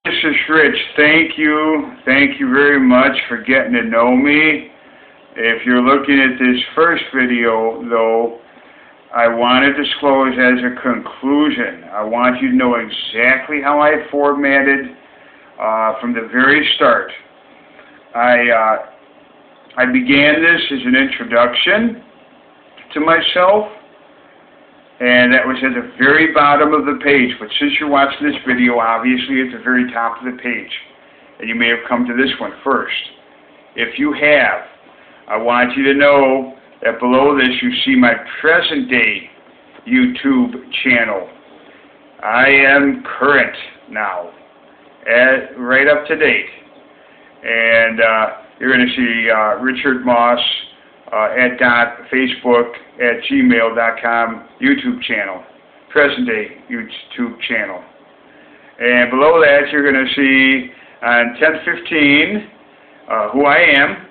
This is Rich. Thank you. Thank you very much for getting to know me. If you're looking at this first video, though, I want to disclose as a conclusion. I want you to know exactly how I formatted from the very start. I began this as an introduction to myself, and that was at the very bottom of the page. But since you're watching this video, obviously at the very top of the page, and you may have come to this one first. If you have, I want you to know that below this you see my present-day YouTube channel. I am current now, right up to date, and you're going to see Richard Moss at Facebook@gmail.com YouTube channel, present-day YouTube channel. And below that you're going to see on 1015 who I am.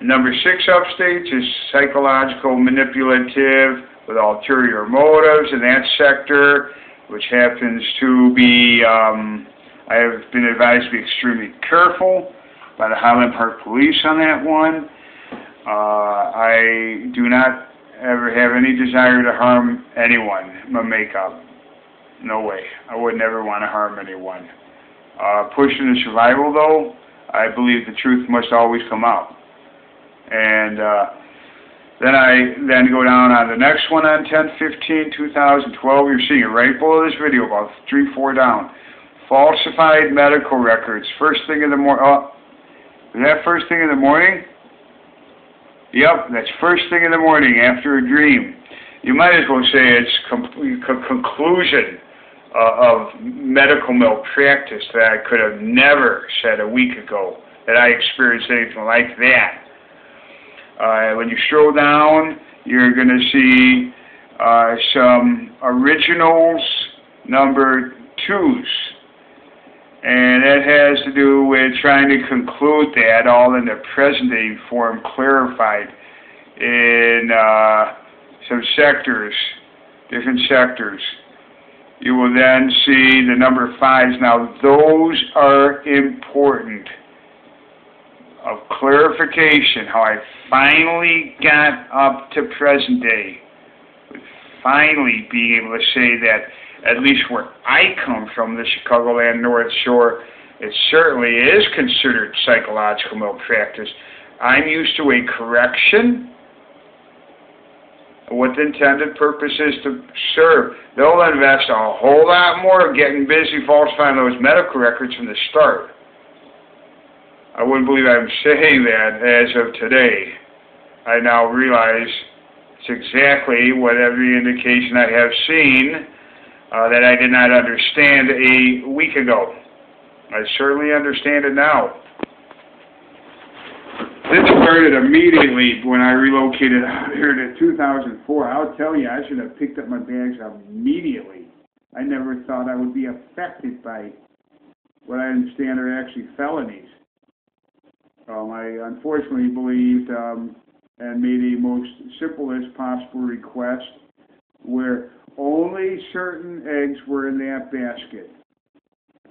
Number 6 upstate is psychological manipulative with ulterior motives in that sector, which happens to be, I have been advised to be extremely careful by the Highland Park Police on that one. I do not ever have any desire to harm anyone in my makeup. No way. I would never want to harm anyone. Pushing the survival, though, I believe the truth must always come out. And then go down on the next one on 10/15/2012. You're seeing it right below this video, about 3-4 down. Falsified medical records. First thing in the morning. Oh, is that first thing in the morning? Yep, that's first thing in the morning after a dream. You might as well say it's conclusion of medical malpractice that I could have never said a week ago that I experienced anything like that. When you scroll down, you're going to see some originals number 2s. And that has to do with trying to conclude that all in the present-day form, clarified in some sectors, different sectors. You will then see the number 5s. Now, those are important. Of clarification, how I finally got up to present day, with finally being able to say that at least where I come from, the Chicagoland North Shore, it certainly is considered psychological malpractice. I'm used to a correction, what the intended purpose is to serve. They'll invest a whole lot more getting busy falsifying those medical records from the start. I wouldn't believe I'm saying that as of today. I now realize it's exactly what every indication I have seen that I did not understand a week ago. I certainly understand it now. This started immediately when I relocated out here to 2004. I'll tell you, I should have picked up my bags immediately. I never thought I would be affected by what I understand are actually felonies. I unfortunately believed and made a most simplest possible request where only certain eggs were in that basket.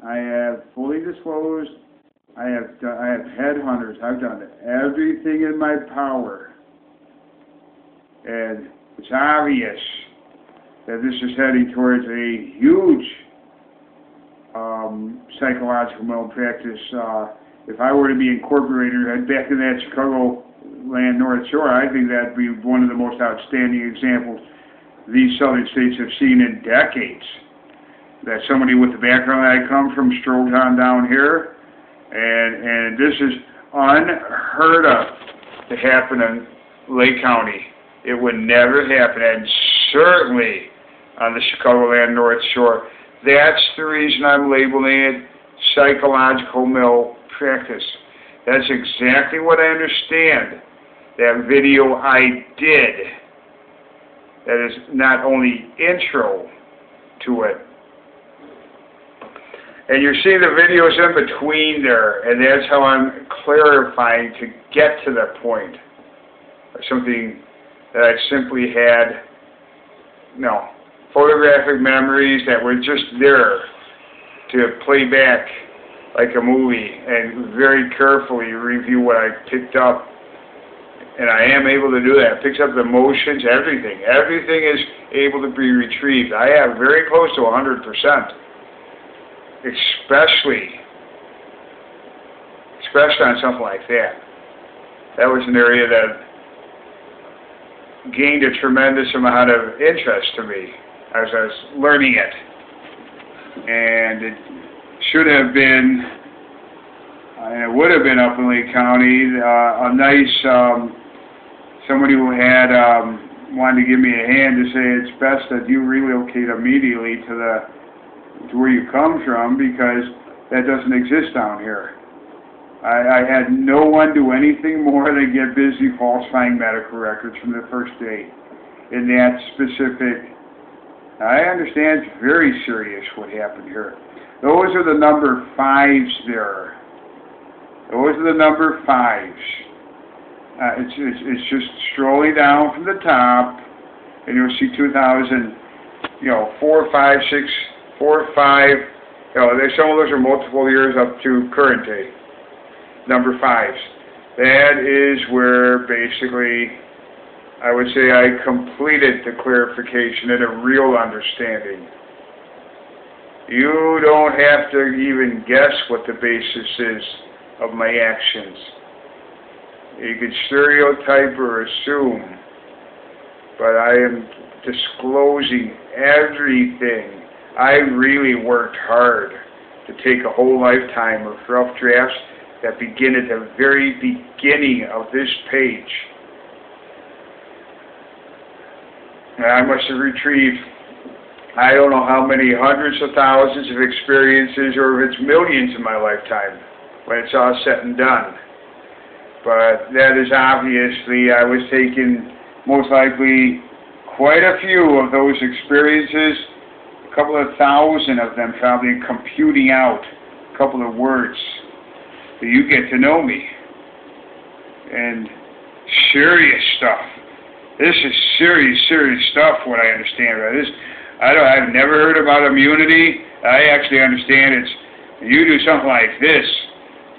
I have fully disclosed. I have headhunters. I've done everything in my power, and it's obvious that this is heading towards a huge psychological malpractice. If I were to be incorporated back in that Chicagoland North Shore, I think that'd be one of the most outstanding examples these southern states have seen in decades. That somebody with the background I come from strolls on down here, and this is unheard of to happen in Lake County. It would never happen, and certainly on the Chicagoland North Shore. That's the reason I'm labeling it psychological malpractice. That's exactly what I understand. That video I did, that is not only intro to it. And you're seeing the videos in between there, and that's how I'm clarifying to get to that point. Something that I simply had, photographic memories that were just there to play back like a movie and very carefully review what I picked up. And I am able to do that. It picks up the emotions, everything. Everything is able to be retrieved. I have very close to 100%. Especially on something like that. That was an area that gained a tremendous amount of interest to me as I was learning it. And it should have been, and it would have been up in Lake County, a nice, somebody who had wanted to give me a hand to say it's best that you relocate immediately to where you come from, because that doesn't exist down here. I had no one do anything more than get busy falsifying medical records from the first day in that specific. I understand it's very serious what happened here. Those are the number 5s there. Those are the number 5s. It's just strolling down from the top, and you'll see 2000, 4, 5, 6, 4, 5. Some of those are multiple years up to current day. Number 5s. That is where basically I would say I completed the clarification and a real understanding. You don't have to even guess what the basis is of my actions. You could stereotype or assume, but I am disclosing everything. I really worked hard to take a whole lifetime of rough drafts that begin at the very beginning of this page. And I must have retrieved, I don't know how many hundreds of thousands of experiences, or if it's millions in my lifetime, when it's all said and done. But that is obviously, I was taking most likely quite a few of those experiences, a couple of thousand of them probably, computing out a couple of words. So you get to know me. And serious stuff. This is serious stuff, what I understand about this. I've never heard about immunity. I actually understand it's, you do something like this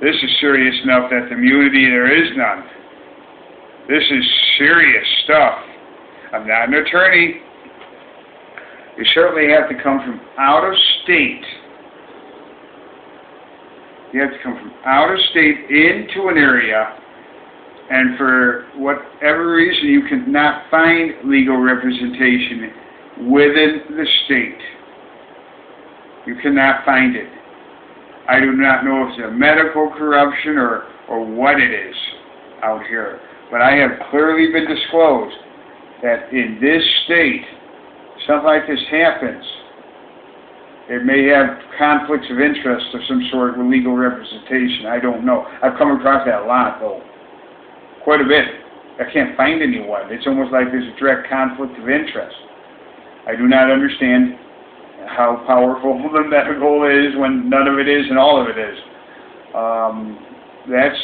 is serious enough that the immunity, there is none. This is serious stuff. I'm not an attorney. You certainly have to come from out of state. You have to come from out of state into an area, and for whatever reason you cannot find legal representation within the state. You cannot find it. I do not know if it's a medical corruption or what it is out here. But I have clearly been disclosed that in this state, something like this happens. It may have conflicts of interest of some sort with legal representation. I don't know. I've come across that a lot, though. Quite a bit. I can't find anyone. It's almost like there's a direct conflict of interest. I do not understand how powerful the medical is when none of it is and all of it is. That's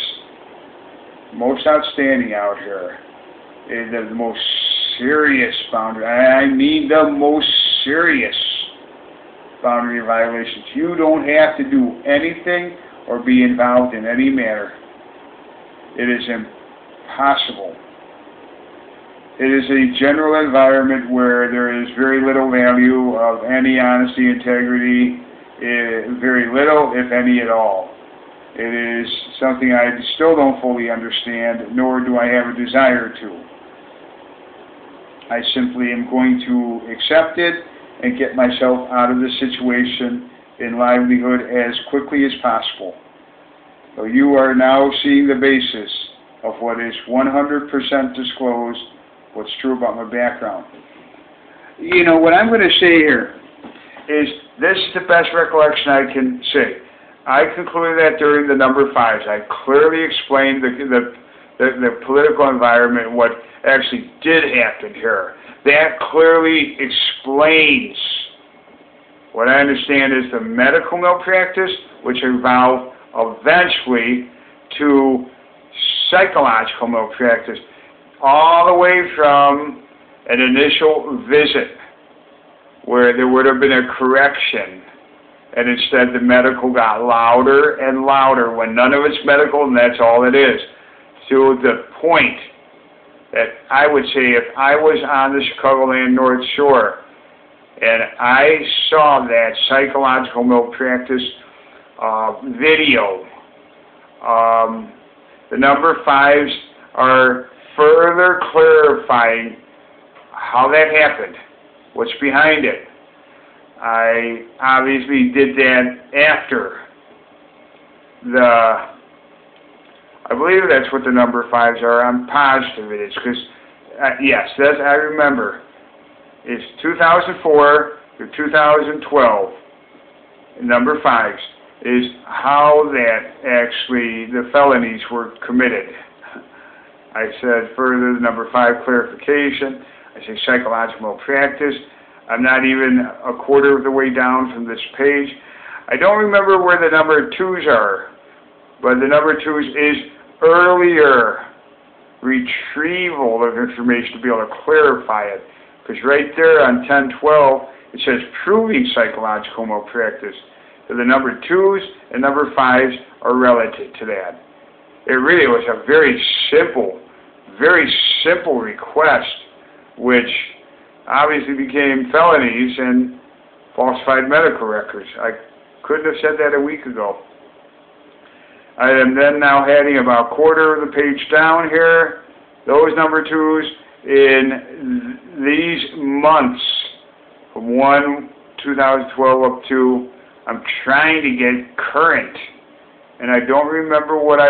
most outstanding out here. The most serious boundary. I mean the most serious boundary violations. You don't have to do anything or be involved in any manner. It is impossible. It is a general environment where there is very little value of any honesty, integrity, very little, if any at all. It is something I still don't fully understand, nor do I have a desire to. I simply am going to accept it and get myself out of this situation in livelihood as quickly as possible. So you are now seeing the basis of what is 100% disclosed, what's true about my background. You know, what I'm going to say here is this is the best recollection I can say. I concluded that during the number 5s. I clearly explained the political environment and what actually did happen here. That clearly explains what I understand is the medical malpractice, which evolved eventually to psychological malpractice, all the way from an initial visit where there would have been a correction and instead the medical got louder and louder when none of it's medical, and that's all it is. To the point that I would say if I was on the Chicagoland North Shore and I saw that psychological malpractice video, the number 5s are further clarifying how that happened, what's behind it. I obviously did that after I believe that's what the number 5s are. I'm positive it is, because, yes, that's, I remember. It's 2004 to 2012. Number 5s is how that actually, the felonies were committed. I said further, the number 5 clarification. I say psychological malpractice. I'm not even a quarter of the way down from this page. I don't remember where the number 2s are, but the number 2s is earlier retrieval of information to be able to clarify it. Because right there on 1012, it says proving psychological malpractice. So the number 2s and number 5s are relative to that. It really was a very simple request, which obviously became felonies and falsified medical records. I couldn't have said that a week ago. I am then now heading about a quarter of the page down here. Those number 2s in these months, from 1/2012 up to, I'm trying to get current, and I don't remember what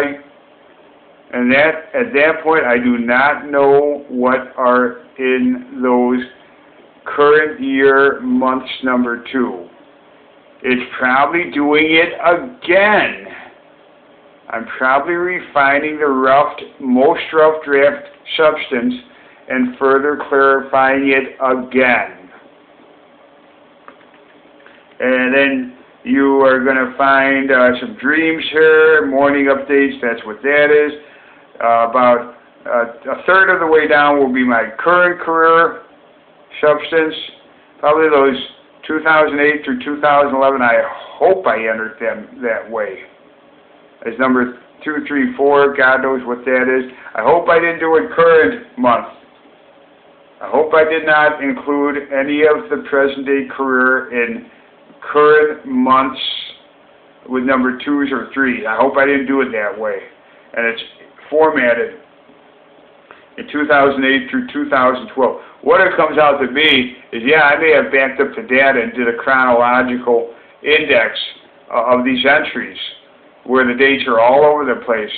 and at that point I do not know what are in those current year months number 2. It's probably doing it again. I'm probably refining the most rough draft substance and further clarifying it again. And then you are going to find some dreams here, morning updates, that's what that is. About a third of the way down will be my current career substance. Probably those 2008 through 2011, I hope I entered them that way. As number 2, 3, 4, God knows what that is. I hope I didn't do it current month. I hope I did not include any of the present day career in current months with number 2s or 3s. I hope I didn't do it that way. And it's formatted in 2008 through 2012. What it comes out to be is, yeah, I may have backed up the data and did a chronological index of these entries where the dates are all over the place.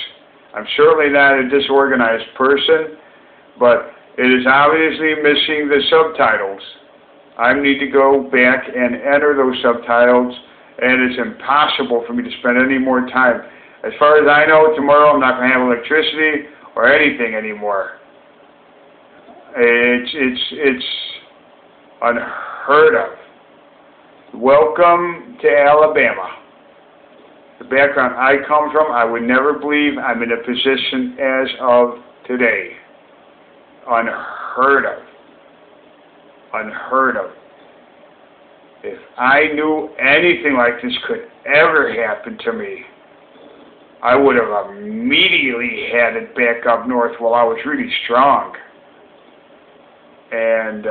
I'm certainly not a disorganized person, but it is obviously missing the subtitles. I need to go back and enter those subtitles, and it's impossible for me to spend any more time. As far as I know, tomorrow I'm not going to have electricity or anything anymore. It's unheard of. Welcome to Alabama. The background I come from, I would never believe I'm in a position as of today. Unheard of. Unheard of. If I knew anything like this could ever happen to me, I would have immediately had it back up north while I was really strong. And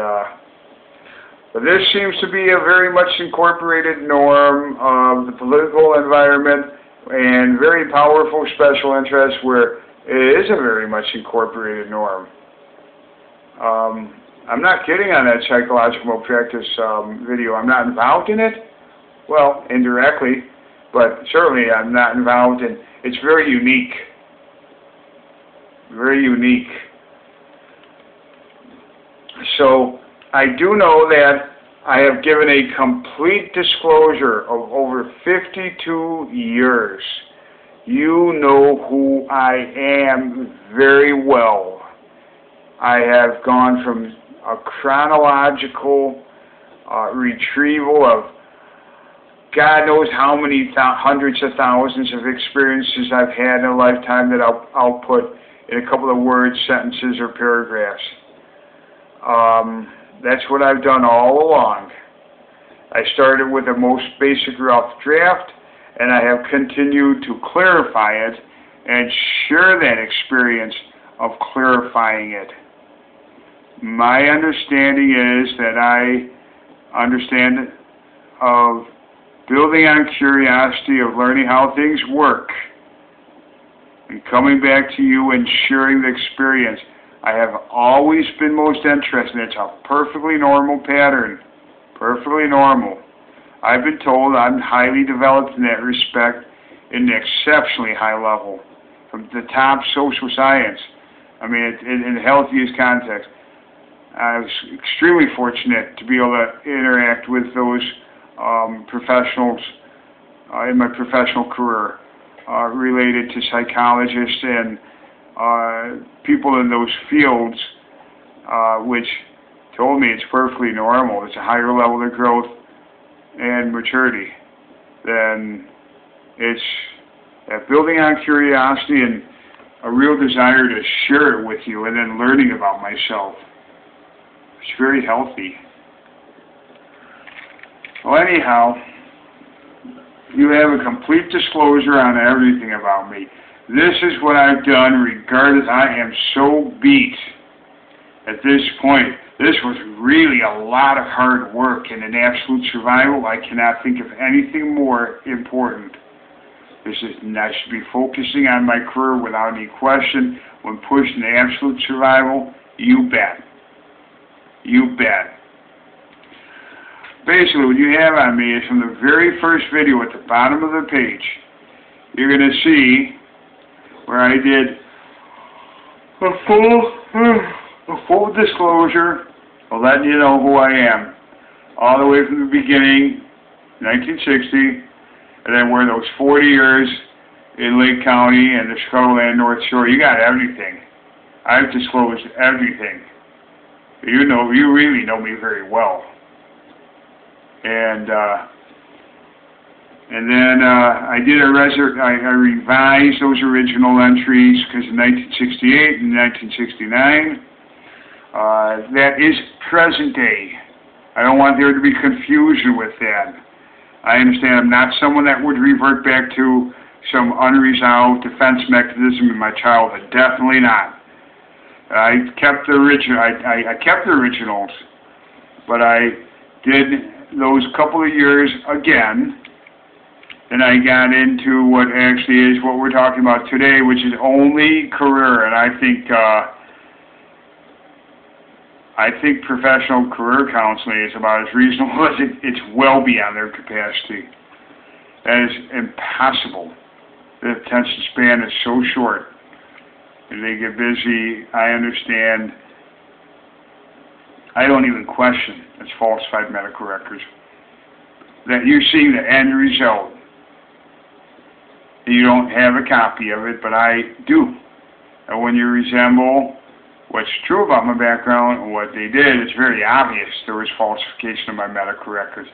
but this seems to be a very much incorporated norm of the political environment and very powerful special interests where it is a very much incorporated norm. I'm not kidding on that psychological malpractice video. I'm not involved in it. Well, indirectly, but certainly I'm not involved in. It's very unique. Very unique. So I do know that I have given a complete disclosure of over 52 years. You know who I am very well. I have gone from a chronological retrieval of God knows how many hundreds of thousands of experiences I've had in a lifetime that I'll put in a couple of words, sentences, or paragraphs. That's what I've done all along. I started with the most basic rough draft, and I have continued to clarify it and share that experience of clarifying it. My understanding is that I understand of building on curiosity, of learning how things work, and coming back to you and sharing the experience. I have always been most interested. It's a perfectly normal pattern. Perfectly normal. I've been told I'm highly developed in that respect, in an exceptionally high level, from the top social science. I mean, in the healthiest context. I was extremely fortunate to be able to interact with those professionals in my professional career related to psychologists and people in those fields, which told me it's perfectly normal. It's a higher level of growth and maturity. Then it's building on curiosity and a real desire to share it with you, and then learning about myself. It's very healthy. Well, anyhow, you have a complete disclosure on everything about me. This is what I've done regardless. I am so beat at this point. This was really a lot of hard work and an absolute survival. I cannot think of anything more important. I should be focusing on my career without any question. When pushed into absolute survival, you bet. You bet. Basically, what you have on me is from the very first video at the bottom of the page. You're going to see where I did a full disclosure of letting you know who I am. All the way from the beginning, 1960, and then where those 40 years in Lake County and the Chicagoland North Shore. You got everything. I've disclosed everything. You really know me very well. And then I revised those original entries because in 1968 and 1969, that is present day. I don't want there to be confusion with that. I understand I'm not someone that would revert back to some unresolved defense mechanism in my childhood. Definitely not. I kept the originals, but I did those couple of years again, and I got into what actually is what we're talking about today, which is only career. And I think professional career counseling is about as reasonable as it's well beyond their capacity. That is impossible. The attention span is so short. They get busy. I understand. I don't even question it's falsified medical records. That you see the end result. You don't have a copy of it, but I do. And when you resemble what's true about my background and what they did, it's very obvious there was falsification of my medical records.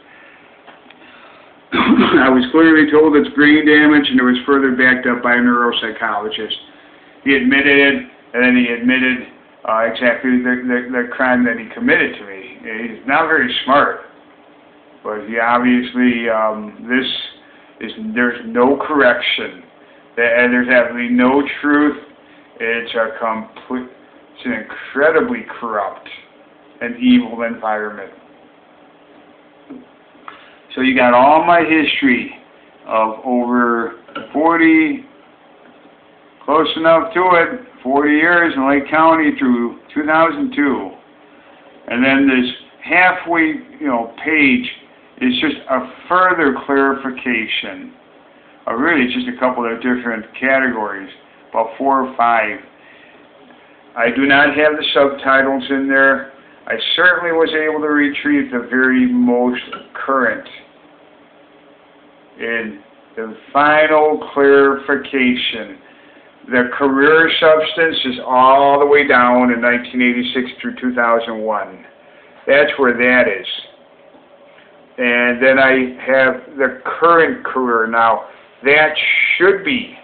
I was clearly told it's brain damage, and it was further backed up by a neuropsychologist. He admitted it, and then he admitted exactly the crime that he committed to me. He's not very smart, but he obviously, there's no correction, and there's absolutely no truth. It's an incredibly corrupt and evil environment. So you got all my history of over 40, close enough to it, 40 years in Lake County through 2002. And then this halfway, page is just a further clarification of really just a couple of different categories, about 4 or 5. I do not have the subtitles in there. I certainly was able to retrieve the very most current. In the final clarification, the career substance is all the way down in 1986 through 2001. That's where that is. And then I have the current career now. That should be,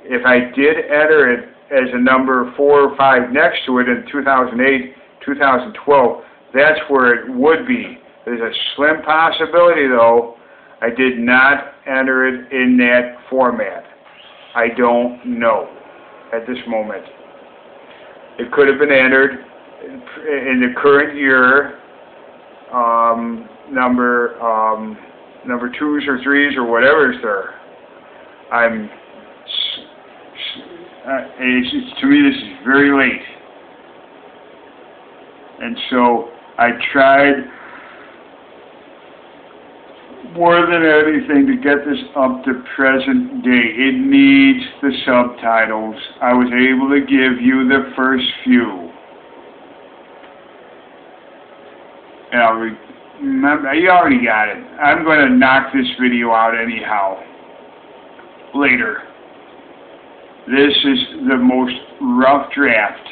if I did enter it as a number 4 or 5 next to it in 2008, 2012, that's where it would be. There's a slim possibility, though, I did not enter it in that format. I don't know at this moment. It could have been entered in the current year, number 2s or 3s or whatever's there. To me, this is very late. And so I tried more than anything to get this up to present day. It needs the subtitles. I was able to give you the first few. And I'll remember, you already got it. I'm going to knock this video out anyhow. Later. This is the most rough draft,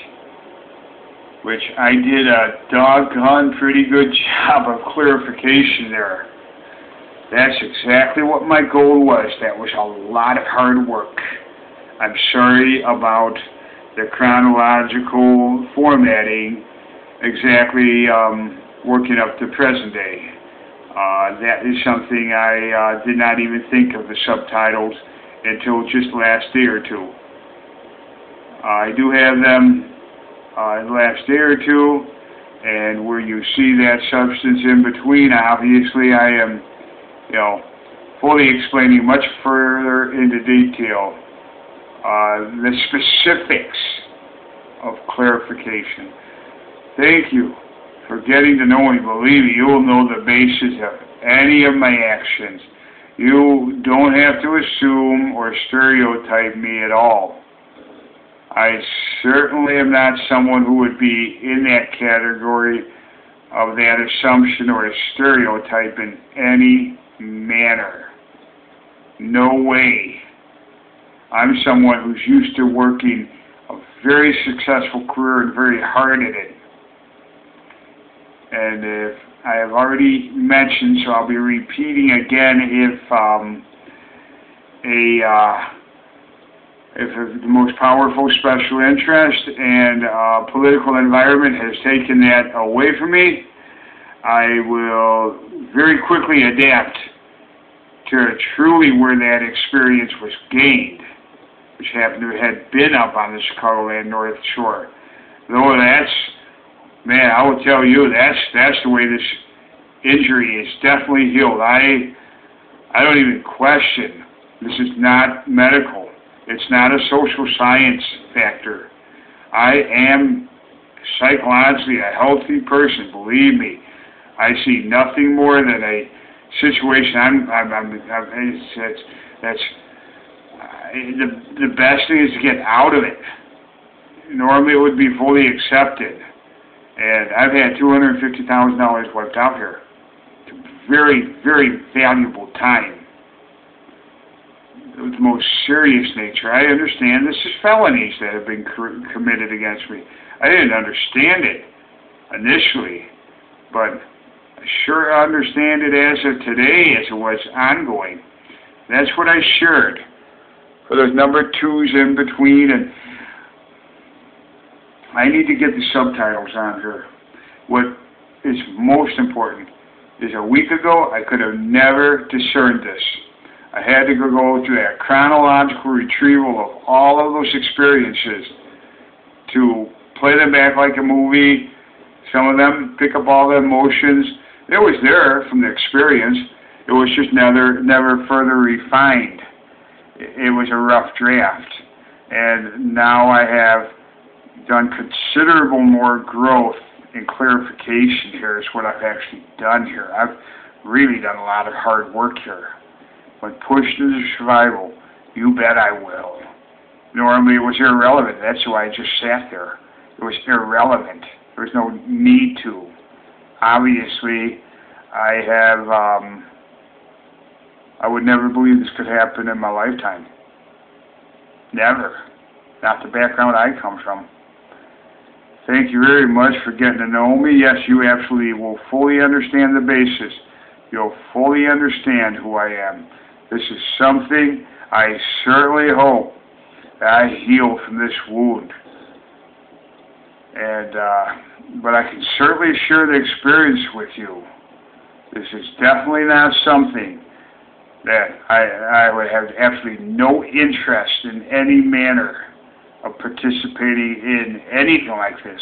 which I did a doggone pretty good job of clarification there. That's exactly what my goal was. That was a lot of hard work. I'm sorry about the chronological formatting exactly working up to present day. That is something I did not even think of the subtitles until just last day or two. I do have them the last day or two, and where you see that substance in between, obviously I am, fully explaining much further into detail the specifics of clarification. Thank you for getting to know me. Believe me, you will know the basis of any of my actions. You don't have to assume or stereotype me at all. I certainly am not someone who would be in that category of that assumption or a stereotype in any manner. No way. I'm someone who's used to working a very successful career and very hard at it. And if I have already mentioned, so I'll be repeating again, if the most powerful special interest and political environment has taken that away from me, I will very quickly adapt to truly where that experience was gained, which happened to have been up on the Chicagoland North Shore. Though that's, man, I will tell you, that's the way this injury is definitely healed. I don't even question. This is not medical. It's not a social science factor. I am psychologically a healthy person, believe me. I see nothing more than a situation. The best thing is to get out of it. Normally it would be fully accepted. And I've had $250,000 wiped out here. It's a very, very valuable time. Of the most serious nature. I understand this is felonies that have been committed against me. I didn't understand it initially, but I sure understand it as of today as it was ongoing. That's what I shared for those number 2s in between, and I need to get the subtitles on here. What is most important is a week ago I could have never discerned this. I had to go through that chronological retrieval of all of those experiences to play them back like a movie. Some of them pick up all the emotions. It was there from the experience. It was just never further refined. It was a rough draft. And now I have done considerable more growth and clarification here is what I've actually done here. I've really done a lot of hard work here. When pushed into survival, you bet I will. Normally it was irrelevant. That's why I just sat there. It was irrelevant. There was no need to. Obviously, I would never believe this could happen in my lifetime. Never. Not the background I come from. Thank you very much for getting to know me. Yes, you absolutely will fully understand the basis. You'll fully understand who I am. This is something I certainly hope that I heal from this wound. And but I can certainly share the experience with you. This is definitely not something that I would have absolutely no interest in any manner of participating in anything like this.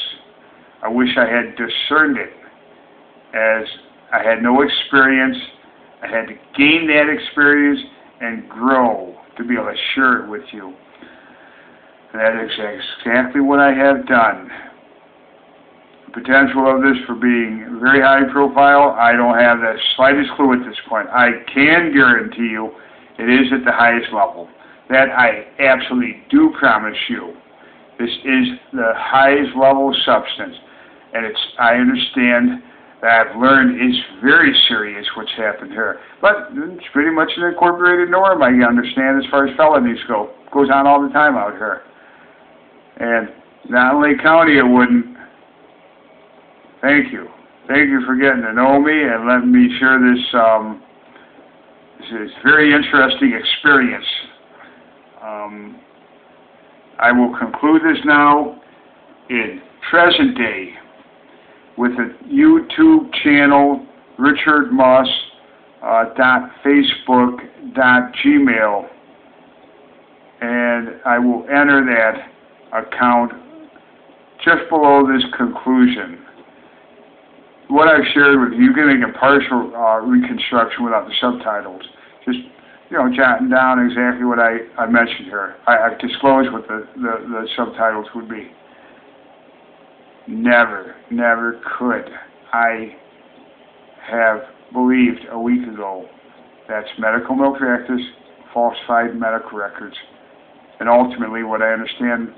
I wish I had discerned it, as I had no experience. I had to gain that experience and grow to be able to share it with you. And that is exactly what I have done. The potential of this for being very high profile, I don't have the slightest clue at this point. I can guarantee you it is at the highest level. That I absolutely do promise you. This is the highest level of substance. And I understand that I've learned it's very serious what's happened here. But it's pretty much an incorporated norm, I understand, as far as felonies go. It goes on all the time out here. And not in Lake County it wouldn't. Thank you. Thank you for getting to know me and letting me share this, this very interesting experience. I will conclude this now in present day with a YouTube channel, richardmoss.facebook.gmail, and I will enter that account just below this conclusion. What I've shared with you, you can make a partial reconstruction without the subtitles. Just, jotting down exactly what I mentioned here. I've disclosed what the subtitles would be. Never could I have believed a week ago that's medical malpractice, falsified medical records, and ultimately what I understand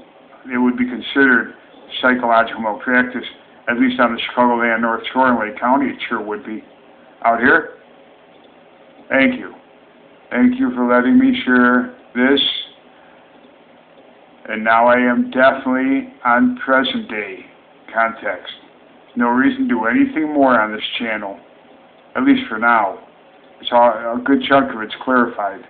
it would be considered psychological malpractice, at least on the Chicagoland North Shore in Lake County. It sure would be. Out here, thank you. Thank you for letting me share this. And now I am definitely on present day context. No reason to do anything more on this channel, at least for now. It's all, a good chunk of it's clarified.